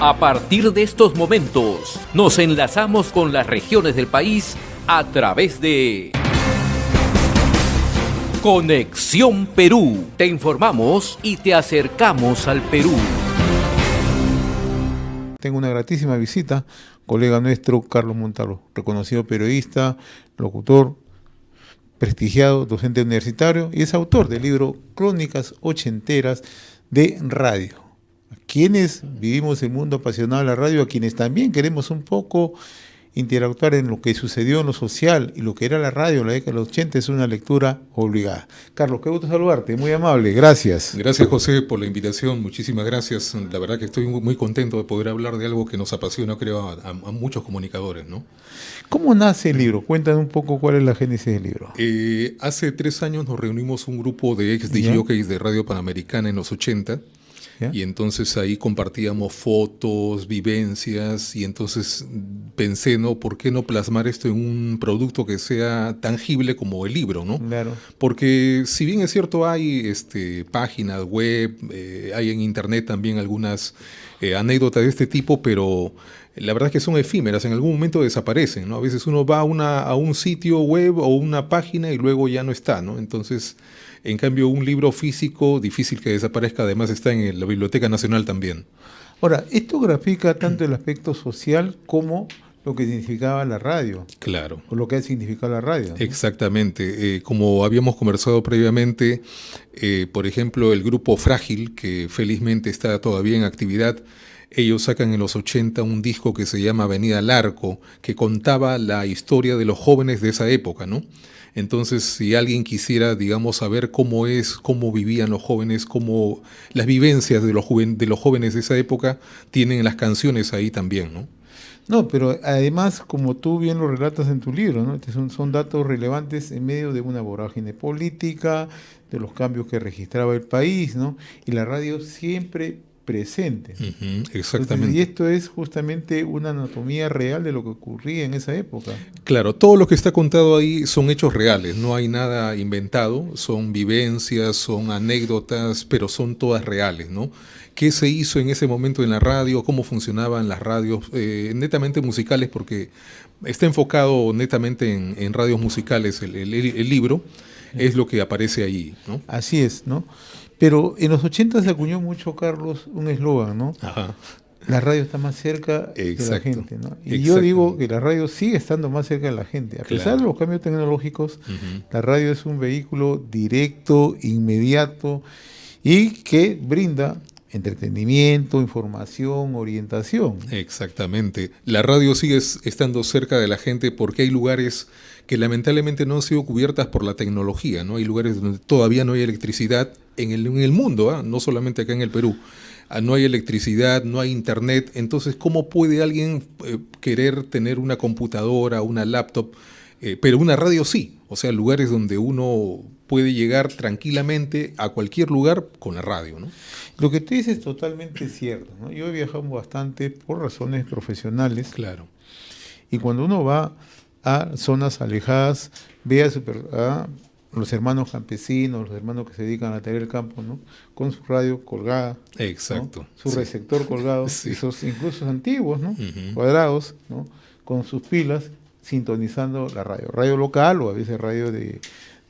A partir de estos momentos, nos enlazamos con las regiones del país a través de Conexión Perú. Te informamos y te acercamos al Perú. Tengo una gratísima visita, colega nuestro, Carlos Montalvo, reconocido periodista, locutor, prestigiado, docente universitario y es autor del libro Crónicas Ochenteras de Radio. A quienes vivimos el mundo apasionado de la radio, a quienes también queremos un poco interactuar en lo que sucedió en lo social y lo que era la radio en la década de los 80, es una lectura obligada. Carlos, qué gusto saludarte, muy amable, gracias. Gracias, José, por la invitación, muchísimas gracias. La verdad que estoy muy contento de poder hablar de algo que nos apasiona, creo, a muchos comunicadores, ¿no? ¿Cómo nace el libro? Cuéntanos un poco cuál es la génesis del libro. Hace 3 años nos reunimos un grupo de ex DJs de Radio Panamericana en los 80. ¿Ya? Y entonces ahí compartíamos fotos, vivencias, y entonces pensé, ¿no? ¿Por qué no plasmar esto en un producto que sea tangible como el libro, ¿no? Claro. Porque si bien es cierto, hay páginas web, hay en internet también algunas anécdotas de este tipo, pero la verdad es que son efímeras, en algún momento desaparecen, ¿no? A veces uno va a un sitio web o una página y luego ya no está, ¿no? Entonces, en cambio, un libro físico, difícil que desaparezca, además está en la Biblioteca Nacional también. Ahora, esto grafica tanto el aspecto social como lo que significaba la radio. Claro. O lo que ha significado la radio, ¿no? Exactamente. Como habíamos conversado previamente, por ejemplo, el grupo Frágil, que felizmente está todavía en actividad, ellos sacan en los 80 un disco que se llama Avenida al Arco, que contaba la historia de los jóvenes de esa época, ¿no? Entonces, si alguien quisiera, digamos, saber cómo vivían los jóvenes, cómo las vivencias de los jóvenes de esa época, tienen las canciones ahí también, ¿no? No, pero además, como tú bien lo relatas en tu libro, ¿no? Son datos relevantes en medio de una vorágine política, de los cambios que registraba el país, ¿no? Y la radio siempre presente. Exactamente. Entonces, y esto es justamente una anatomía real de lo que ocurría en esa época. Claro, todo lo que está contado ahí son hechos reales, no hay nada inventado, son vivencias, son anécdotas, pero son todas reales, ¿no? ¿Qué se hizo en ese momento en la radio? ¿Cómo funcionaban las radios? Netamente musicales, porque está enfocado netamente en radios musicales el libro, es lo que aparece ahí, ¿no? Así es, ¿no? Pero en los 80 se acuñó mucho, Carlos, un eslogan, ¿no? Ajá. La radio está más cerca de la gente, ¿no? Y yo digo que la radio sigue estando más cerca de la gente. A pesar de los cambios tecnológicos, la radio es un vehículo directo, inmediato y que brinda entretenimiento, información, orientación. Exactamente. La radio sigue estando cerca de la gente porque hay lugares que lamentablemente no han sido cubiertas por la tecnología, ¿no? Hay lugares donde todavía no hay electricidad en el mundo, no solamente acá en el Perú. No hay electricidad, no hay internet. Entonces, ¿cómo puede alguien querer tener una computadora, una laptop? Pero una radio sí. O sea, lugares donde uno puede llegar tranquilamente a cualquier lugar con la radio, ¿no? Lo que tú dices es totalmente cierto, ¿no? Yo he viajado bastante por razones profesionales. Claro. Y cuando uno va a zonas alejadas, ve a los hermanos campesinos, los hermanos que se dedican a tener el campo, ¿no? Con su radio colgada. Exacto. ¿no? Su receptor colgado, sí. Esos incluso antiguos, ¿no? Cuadrados, ¿no? Con sus pilas, sintonizando la radio. Radio local o a veces radio de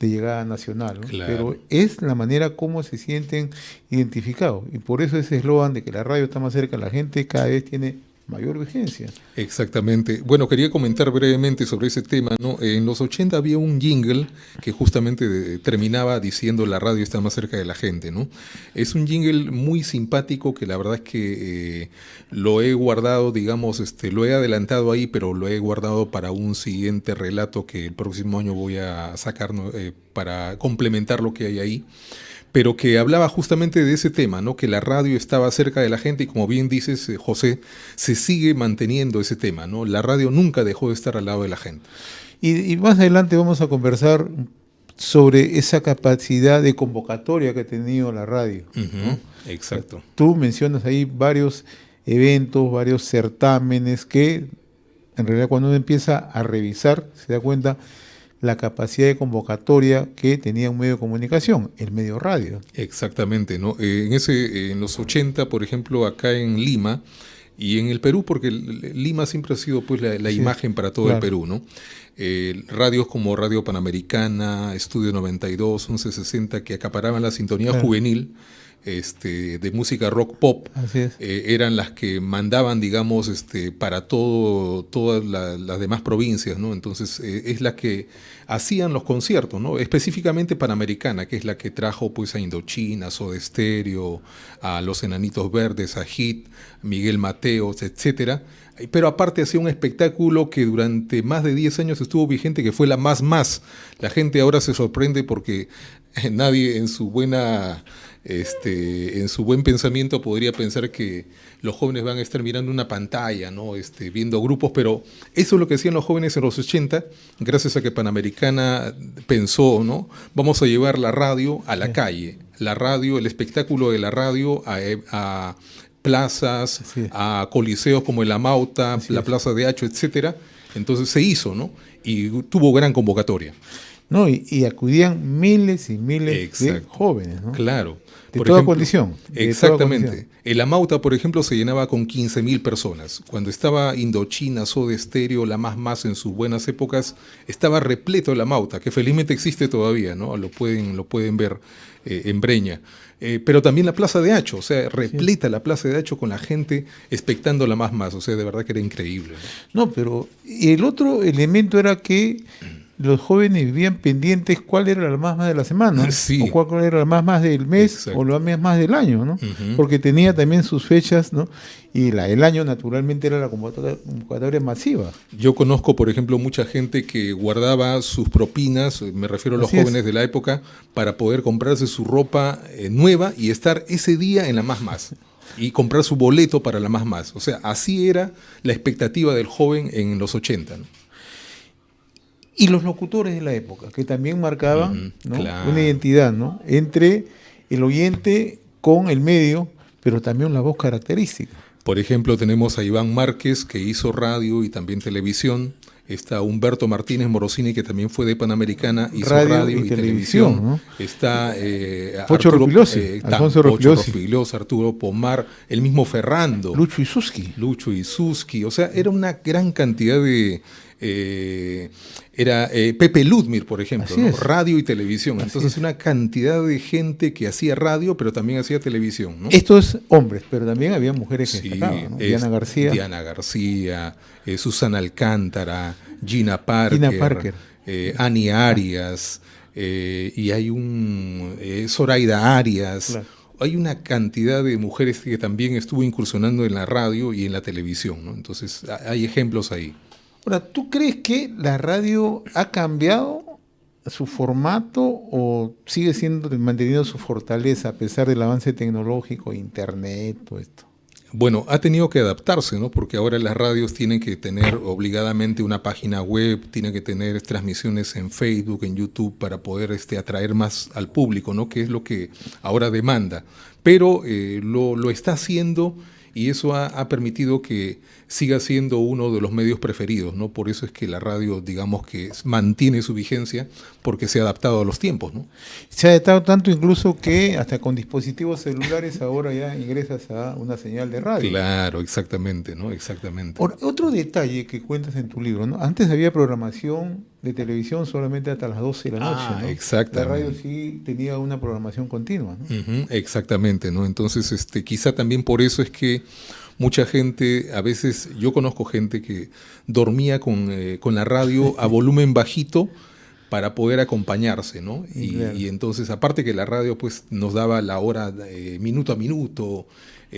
llegada nacional, ¿no? Claro. Pero es la manera como se sienten identificados. Y por eso ese eslogan de que la radio está más cerca de la gente cada vez tiene mayor vigencia. Exactamente. Bueno, quería comentar brevemente sobre ese tema, ¿no? En los 80 había un jingle que justamente terminaba diciendo la radio está más cerca de la gente, ¿no? Es un jingle muy simpático que la verdad es que lo he guardado, digamos, lo he adelantado ahí, pero lo he guardado para un siguiente relato que el próximo año voy a sacar, ¿no? Para complementar lo que hay ahí. Pero que hablaba justamente de ese tema, ¿no? Que la radio estaba cerca de la gente y como bien dices, José, se sigue manteniendo ese tema, ¿no? La radio nunca dejó de estar al lado de la gente. Y más adelante vamos a conversar sobre esa capacidad de convocatoria que ha tenido la radio, ¿no? Exacto. Tú mencionas ahí varios eventos, varios certámenes que en realidad cuando uno empieza a revisar se da cuenta la capacidad de convocatoria que tenía un medio de comunicación, el medio radio. Exactamente, ¿no? En los 80, por ejemplo, acá en Lima, Y en el Perú, porque Lima siempre ha sido pues la Sí, imagen para todo el claro. Perú, ¿no? Radios como Radio Panamericana, Estudio 92, 1160, que acaparaban la sintonía Claro. juvenil, de música rock pop, Así es. eran las que mandaban, digamos, para todas las demás provincias, ¿no? Entonces, es la que hacían los conciertos, ¿no? Específicamente Panamericana, que es la que trajo pues a Indochina, a Soda Stereo, a Los Enanitos Verdes, a Hit, Miguel Mateos, etcétera. Pero aparte hacía un espectáculo que durante más de 10 años estuvo vigente, que fue la Más Más. La gente ahora se sorprende porque nadie en su buen pensamiento podría pensar que los jóvenes van a estar mirando una pantalla, ¿no? Viendo grupos, pero eso es lo que hacían los jóvenes en los 80, gracias a que Panamericana pensó, ¿no? Vamos a llevar la radio a la calle, la radio, el espectáculo de la radio a plazas, Así es. a coliseos como el Amauta, Así la es. Plaza de Hacho, etcétera. Entonces se hizo, ¿no? Y tuvo gran convocatoria. No, y acudían miles y miles de Exacto. jóvenes, ¿no? Claro. De Por toda ejemplo, condición. De toda Exactamente. condición. El Amauta, por ejemplo, se llenaba con 15.000 personas. Cuando estaba Indochina, Soda Stereo, la Más en sus buenas épocas, estaba repleto el Amauta, que felizmente existe todavía, ¿no? Lo pueden ver en Breña. Pero también la Plaza de Hacho, o sea, repleta la Plaza de Hacho con la gente expectando la Más. O sea, de verdad que era increíble, ¿no? No, pero el otro elemento era que los jóvenes vivían pendientes cuál era la más de la semana, Sí. o cuál era la más del mes, Exacto. o la más del año, ¿no? Ujú. Porque tenía también sus fechas, ¿no? Y el año naturalmente era la convocatoria masiva. Yo conozco, por ejemplo, mucha gente que guardaba sus propinas, me refiero a los Así es. jóvenes de la época, para poder comprarse su ropa nueva y estar ese día en la Más. Y comprar su boleto para la Más. O sea, así era la expectativa del joven en los 80, ¿no? Y los locutores de la época, que también marcaban, Ujú, ¿no? claro. Una identidad, ¿no? Entre el oyente con el medio, pero también la voz característica. Por ejemplo, tenemos a Iván Márquez, que hizo radio y también televisión. Está Humberto Martínez Morosini, que también fue de Panamericana, hizo radio y televisión. ¿no? Está Pocho Rospigliosi, Alfonso Rospigliosi. Rospigliosi, Arturo Pomar, el mismo Ferrando, Lucho Isuski. Lucho Isuski. O sea, era una gran cantidad de... era Pepe Ludmir, por ejemplo, Así ¿no? es. Radio y televisión. Así Entonces, es. una cantidad de gente que hacía radio, pero también hacía televisión, ¿no? Estos hombres, pero también había mujeres que Sí, destacaban, ¿no? es Diana García, Susana Alcántara, Gina Parker, Ani Arias, y hay Zoraida Arias. Claro. Hay una cantidad de mujeres que también estuvo incursionando en la radio y en la televisión, ¿no? Entonces, hay ejemplos ahí. Ahora, ¿tú crees que la radio ha cambiado su formato o sigue siendo manteniendo su fortaleza a pesar del avance tecnológico, internet, todo esto? Bueno, ha tenido que adaptarse, ¿no? Porque ahora las radios tienen que tener obligadamente una página web, tienen que tener transmisiones en Facebook, en YouTube, para poder atraer más al público, ¿no? Que es lo que ahora demanda. Pero lo está haciendo y eso ha permitido que siga siendo uno de los medios preferidos, ¿no? Por eso es que la radio, digamos que mantiene su vigencia, porque se ha adaptado a los tiempos, ¿no? Se ha adaptado tanto incluso que hasta con dispositivos celulares ahora ya ingresas a una señal de radio. Claro, exactamente, ¿no? Exactamente. Ahora, otro detalle que cuentas en tu libro, ¿no? Antes había programación de televisión solamente hasta las 12 de la noche, ¿no? Exactamente. La radio sí tenía una programación continua, ¿no? Ujú, exactamente, ¿no? Entonces, quizá también por eso es que mucha gente, a veces yo conozco gente que dormía con la radio a volumen bajito para poder acompañarse, ¿no? Claro. Y entonces, aparte que la radio pues nos daba la hora minuto a minuto,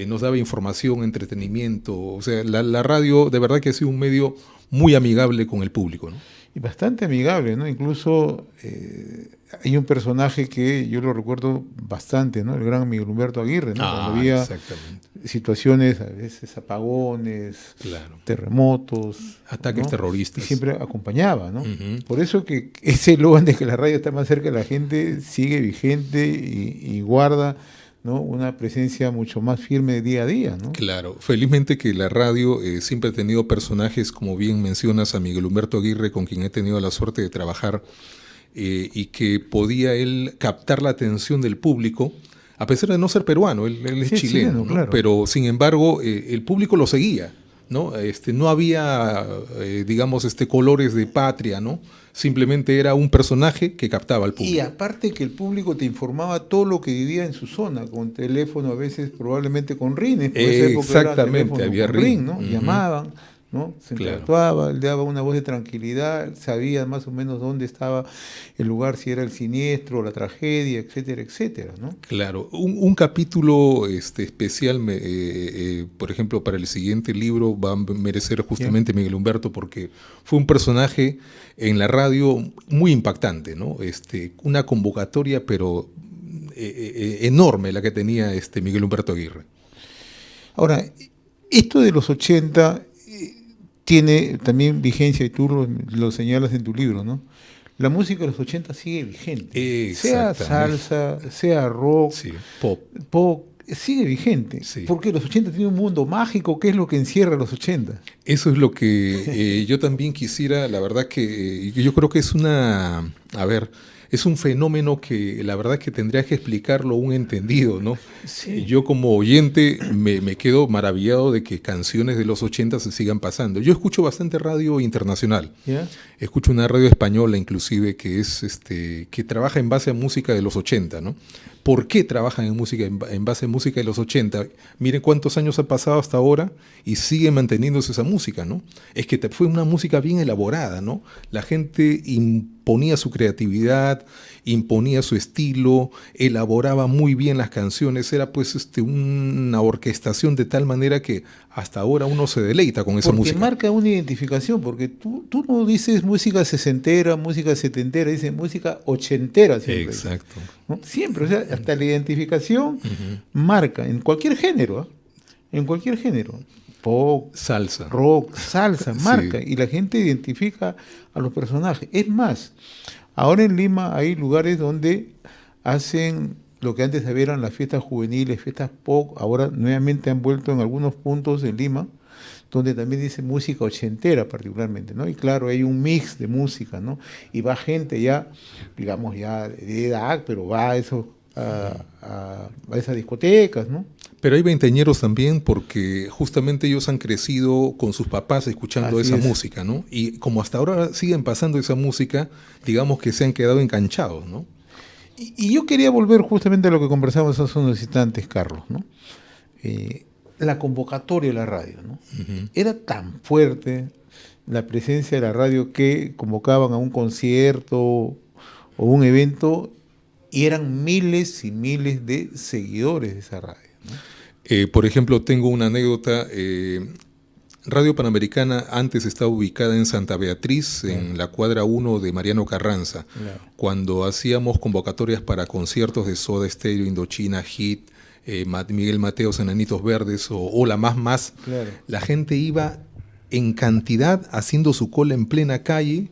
nos daba información, entretenimiento, o sea, la radio de verdad que ha sido un medio muy amigable con el público, ¿no? Y bastante amigable, ¿no? Incluso hay un personaje que yo lo recuerdo bastante, ¿no? El gran Miguel Humberto Aguirre, ¿no? Cuando había exactamente. situaciones, a veces apagones, Claro. terremotos, Ataques ¿no? terroristas. Y siempre acompañaba, ¿no? Ujú. Por eso que ese eslogan de que la radio está más cerca de la gente sigue vigente y guarda, ¿no? Una presencia mucho más firme de día a día, ¿no? Claro, felizmente que la radio siempre ha tenido personajes, como bien mencionas, a Miguel Humberto Aguirre, con quien he tenido la suerte de trabajar, y que podía él captar la atención del público A pesar de no ser peruano, él es Sí, chileno, ¿no? claro. Pero sin embargo el público lo seguía, ¿no? No había, digamos, colores de patria, ¿no? Simplemente era un personaje que captaba al Y público. aparte que el público te informaba todo lo que vivía en su zona, con teléfono, a veces probablemente con rines, por esa época era Exactamente, teléfono había con ring. ¿no? Ujú. Llamaban, ¿no? Se Claro. interactuaba, le daba una voz de tranquilidad, sabía más o menos dónde estaba el lugar, si era el siniestro, la tragedia, etcétera, etcétera, ¿no? Claro, un capítulo especial, por ejemplo, para el siguiente libro va a merecer justamente Miguel Humberto porque fue un personaje en la radio muy impactante, ¿no? Una convocatoria, pero enorme la que tenía Miguel Humberto Aguirre. Ahora, esto de los 80 tiene también vigencia, y tú lo señalas en tu libro, ¿no? La música de los 80 sigue vigente. Sea Exactamente. salsa, sea rock, Sí, pop. pop, sigue vigente. Sí. Porque los 80 tienen un mundo mágico. ¿Qué es lo que encierra los 80? Eso es lo que yo también quisiera, la verdad que yo creo que es es un fenómeno que la verdad que tendría que explicarlo un entendido, ¿no? Sí. Yo como oyente me quedo maravillado de que canciones de los 80 se sigan pasando. Yo escucho bastante radio internacional. ¿Ya? Escucho una radio española inclusive que es que trabaja en base a música de los 80, ¿no? ¿Por qué trabajan en base a música de los 80? Miren cuántos años ha pasado hasta ahora y sigue manteniéndose esa música, ¿no? Es que fue una música bien elaborada, ¿no? La gente imponía su creatividad, imponía su estilo, elaboraba muy bien las canciones, era pues una orquestación de tal manera que hasta ahora uno se deleita con esa Porque música. marca una identificación, porque tú no dices música sesentera, música setentera, dices música ochentera siempre. Exacto. ¿No? Siempre, o sea, hasta la identificación marca, en cualquier género, ¿eh? En cualquier género. Pop, Salsa. rock, salsa, marca, Sí. y la gente identifica a los personajes. Es más, ahora en Lima hay lugares donde hacen lo que antes eran las fiestas juveniles, fiestas pop, ahora nuevamente han vuelto en algunos puntos de Lima, donde también dice música ochentera particularmente, ¿no? Y claro, hay un mix de música, ¿no? Y va gente ya, digamos, ya de edad, pero va a eso, a esas discotecas, ¿no? Pero hay veinteañeros también porque justamente ellos han crecido con sus papás escuchando Así esa es. música, ¿no? Y como hasta ahora siguen pasando esa música, digamos que se han quedado enganchados, ¿no? Y yo quería volver justamente a lo que conversamos hace unos instantes, Carlos, ¿no? La convocatoria de la radio, ¿no? Era tan fuerte la presencia de la radio que convocaban a un concierto o un evento y eran miles y miles de seguidores de esa radio, ¿no? Por ejemplo, tengo una anécdota. Radio Panamericana antes estaba ubicada en Santa Beatriz, en la cuadra 1 de Mariano Carranza. Claro. Cuando hacíamos convocatorias para conciertos de Soda Stereo, Indochina, Hit, Miguel Mateos, Enanitos Verdes o La Más, Claro. la gente iba en cantidad haciendo su cola en plena calle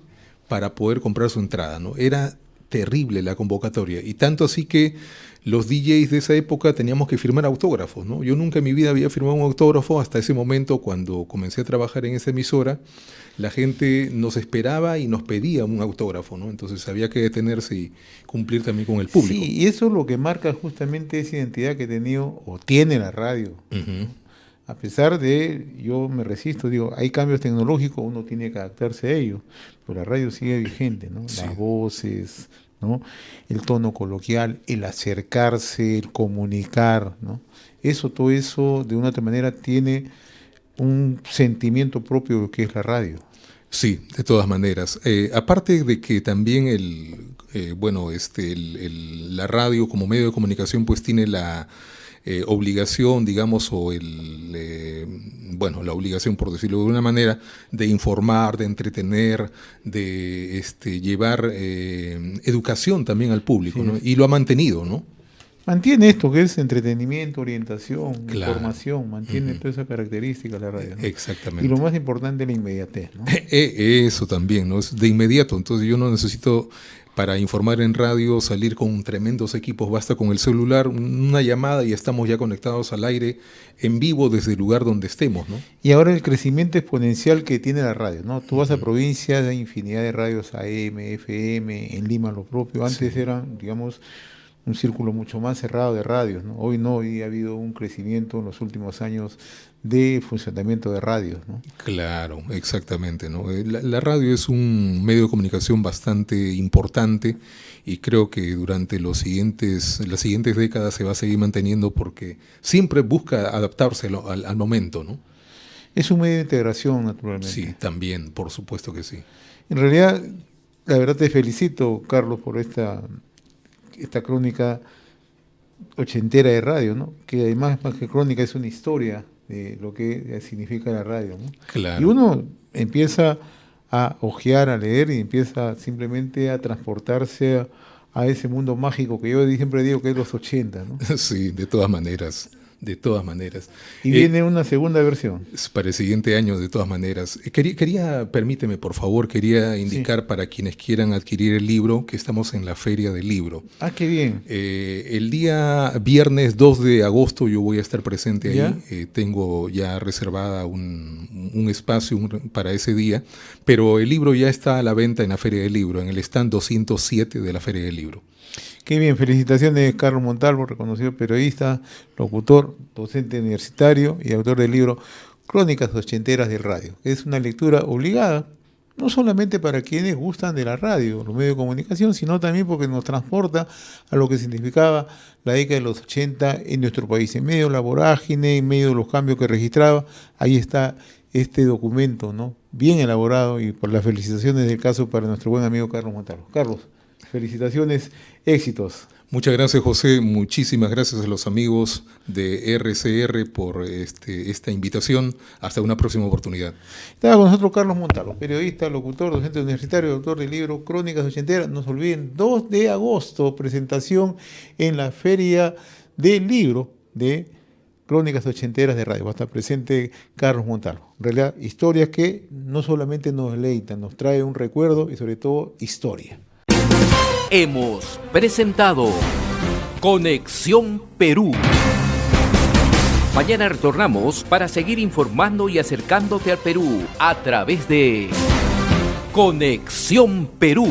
para poder comprar su entrada, ¿no? Era terrible la convocatoria y tanto así que los DJs de esa época teníamos que firmar autógrafos, ¿no? Yo nunca en mi vida había firmado un autógrafo hasta ese momento cuando comencé a trabajar en esa emisora. La gente nos esperaba y nos pedía un autógrafo, ¿no? Entonces había que detenerse y cumplir también con el público. Sí, y eso es lo que marca justamente esa identidad que ha tenido o tiene la radio. Ujú. A pesar de, yo me resisto, digo, hay cambios tecnológicos, uno tiene que adaptarse a ellos, pero la radio sigue vigente, ¿no? Sí. Las voces, ¿no? El tono coloquial, el acercarse, el comunicar, ¿no? Todo eso, de una otra manera, tiene un sentimiento propio de lo que es la radio. Sí, de todas maneras. Aparte de que también la radio como medio de comunicación pues tiene la obligación, digamos, la obligación, por decirlo de una manera, de informar, de entretener, de llevar educación también al público, Sí. ¿no? Y lo ha mantenido, ¿no? Mantiene esto que es entretenimiento, orientación, Claro. información, mantiene Ujú. toda esa característica la radio, ¿no? Exactamente. Y lo más importante, la inmediatez, ¿no? Eso también, ¿no? Es de inmediato. Entonces yo no necesito, para informar en radio, salir con tremendos equipos. Basta con el celular, una llamada y estamos ya conectados al aire en vivo desde el lugar donde estemos, ¿no? Y ahora el crecimiento exponencial que tiene la radio, ¿no? Tú vas a provincias, hay infinidad de radios AM, FM, en Lima lo propio. Antes Sí. eran, digamos, un círculo mucho más cerrado de radios, ¿no? Hoy no, hoy ha habido un crecimiento en los últimos años de funcionamiento de radios, ¿no? Claro, exactamente, ¿no? La radio es un medio de comunicación bastante importante y creo que durante las siguientes décadas se va a seguir manteniendo porque siempre busca adaptarse al momento, ¿no? Es un medio de integración, naturalmente. Sí, también, por supuesto que sí. En realidad, la verdad te felicito, Carlos, por esta crónica ochentera de radio, ¿no? Que además, más que crónica, es una historia de lo que significa la radio, ¿no? Claro. Y uno empieza a hojear, a leer y empieza simplemente a transportarse a ese mundo mágico que yo siempre digo que es los 80, ¿no? Sí, de todas maneras. De todas maneras. Y viene una segunda versión. Para el siguiente año, de todas maneras. Permíteme, por favor, quería indicar para quienes quieran adquirir el libro que estamos en la Feria del Libro. Ah, qué bien. El día viernes 2 de agosto yo voy a estar presente ahí. ¿Ya? Tengo ya reservada un espacio para ese día, pero el libro ya está a la venta en la Feria del Libro, en el stand 207 de la Feria del Libro. Qué bien, felicitaciones Carlos Montalvo, reconocido periodista, locutor, docente universitario y autor del libro Crónicas Ochenteras del Radio. Es una lectura obligada, no solamente para quienes gustan de la radio, los medios de comunicación, sino también porque nos transporta a lo que significaba la década de los 80 en nuestro país, en medio de la vorágine, en medio de los cambios que registraba. Ahí está este documento, ¿no? Bien elaborado, y por las felicitaciones del caso para nuestro buen amigo Carlos Montalvo. Carlos, felicitaciones, éxitos. Muchas gracias, José. Muchísimas gracias a los amigos de RCR por esta invitación. Hasta una próxima oportunidad. Estaba con nosotros Carlos Montalvo, periodista, locutor, docente universitario, autor del libro Crónicas Ochenteras. No se olviden, 2 de agosto, presentación en la Feria del Libro de Crónicas Ochenteras de Radio. Va a estar presente Carlos Montalvo. En realidad, historias que no solamente nos deleitan, nos trae un recuerdo y sobre todo historia. Hemos presentado Conexión Perú. Mañana retornamos para seguir informando y acercándote al Perú a través de Conexión Perú.